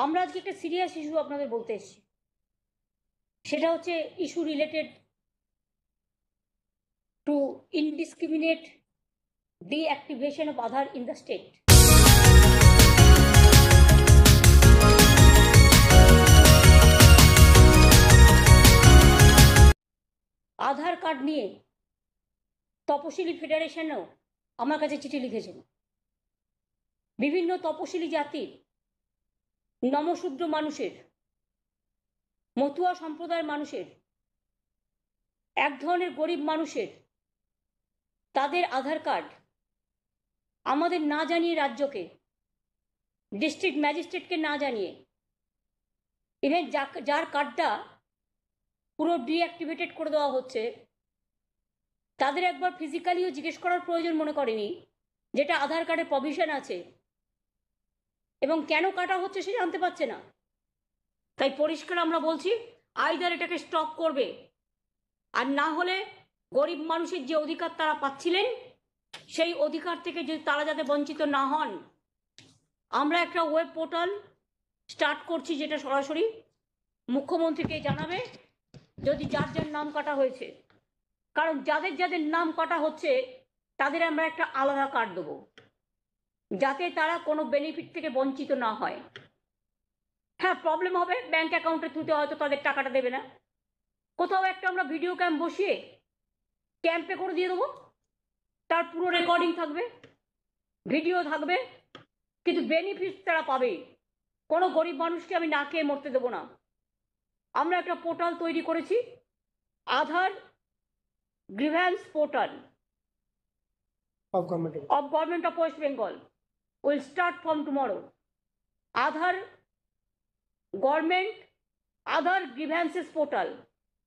আমরা আজকে একটা সিরিয়াস ইস্যু আপনাদের বলতে এসেছি, সেটা হচ্ছে issue related to indiscriminate deactivation of Aadhaar in the state. Aadhaar card নিয়ে তপশিলি ফেডারেশনও আমার কাছে চিঠি লিখেছেন। বিভিন্ন তপশিলি জাতির, নমশূদ্র মানুষের, মতুয়া সম্প্রদায়ের মানুষের, এক ধরনের গরিব মানুষের তাদের আধার কার্ড আমাদের না জানিয়ে, রাজ্যকে, ডিস্ট্রিক্ট ম্যাজিস্ট্রেটকে না জানিয়ে, ইভেন যার কার্ডটা পুরো ডিঅ্যাক্টিভেটেড করে দেওয়া হচ্ছে, তাদের একবার ফিজিক্যালিও জিজ্ঞেস করার প্রয়োজন মনে করেনি যেটা আধার কার্ডে প্রভিশন আছে এবং কেন কাটা হচ্ছে সে জানতে পারছে না। তাই পরিষ্কার আমরা বলছি, আইদার এটাকে স্টপ করবে, আর না হলে গরিব মানুষের যে অধিকার তারা পাচ্ছিলেন সেই অধিকার থেকে যদি তারা যাতে বঞ্চিত না হন, আমরা একটা ওয়েব পোর্টাল স্টার্ট করছি, যেটা সরাসরি মুখ্যমন্ত্রীকে জানাবে যদি যার যার নাম কাটা হয়েছে। কারণ যাদের যাদের নাম কাটা হচ্ছে তাদের আমরা একটা আলাদা কার্ড দেবো, যাতে তারা কোনো বেনিফিট থেকে বঞ্চিত না হয়। হ্যাঁ, প্রবলেম হবে, ব্যাংক অ্যাকাউন্টের থ্রুতে হয়তো তাদের টাকাটা দেবে না। কোথাও একটা আমরা ভিডিও ক্যাম্প বসিয়ে ক্যাম্পে করে দিয়ে দেবো, তার পুরো রেকর্ডিং থাকবে, ভিডিও থাকবে, কিন্তু বেনিফিট তারা পাবে। কোনো গরিব মানুষকে আমি না খেয়ে মরতে দেবো না। আমরা একটা পোর্টাল তৈরি করেছি, Aadhaar grievance portal of Government of West Bengal will start from tomorrow. Aadhaar grievances portal,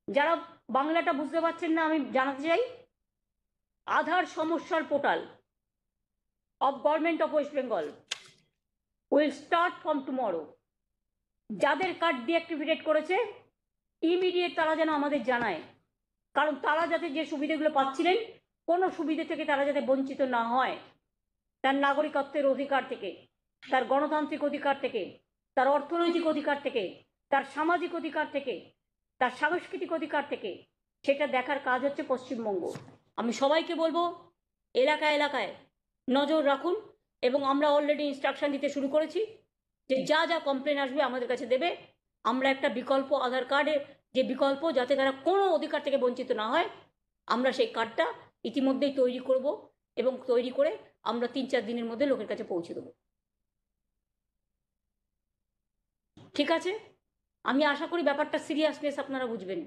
যারা বাংলাটা বুঝতে পারছেন না আমি জানাতে চাই, আধার সমস্যার portal of Government of West Bengal will start from tomorrow. যাদের কার্ড ডিঅ্যাক্টিভেট করেছে ইমিডিয়েট তারা যেন আমাদের জানায়, কারণ তারা যাতে যে সুবিধাগুলো পাচ্ছিলেন কোনো সুবিধা থেকে তারা যাতে বঞ্চিত না হয়, তার নাগরিকত্বের অধিকার থেকে, তার গণতান্ত্রিক অধিকার থেকে, তার অর্থনৈতিক অধিকার থেকে, তার সামাজিক অধিকার থেকে, তার সাংস্কৃতিক অধিকার থেকে, সেটা দেখার কাজ হচ্ছে পশ্চিমবঙ্গ। আমি সবাইকে বলবো এলাকায় এলাকায় নজর রাখুন, এবং আমরা অলরেডি ইনস্ট্রাকশন দিতে শুরু করেছি যে যা যা কমপ্লেন আসবে আমাদের কাছে দেবে। আমরা একটা বিকল্প আধার কার্ডের যে বিকল্প, যাতে তারা কোনো অধিকার থেকে বঞ্চিত না হয়, আমরা সেই কার্ডটা ইতিমধ্যেই তৈরি করব এবং তৈরি করে আমরা 3-4 দিনের মধ্যে লোকের কাছে পৌঁছে দেবো। ঠিক আছে, আমি আশা করি ব্যাপারটা সিরিয়াসনেস আপনারা বুঝবেন।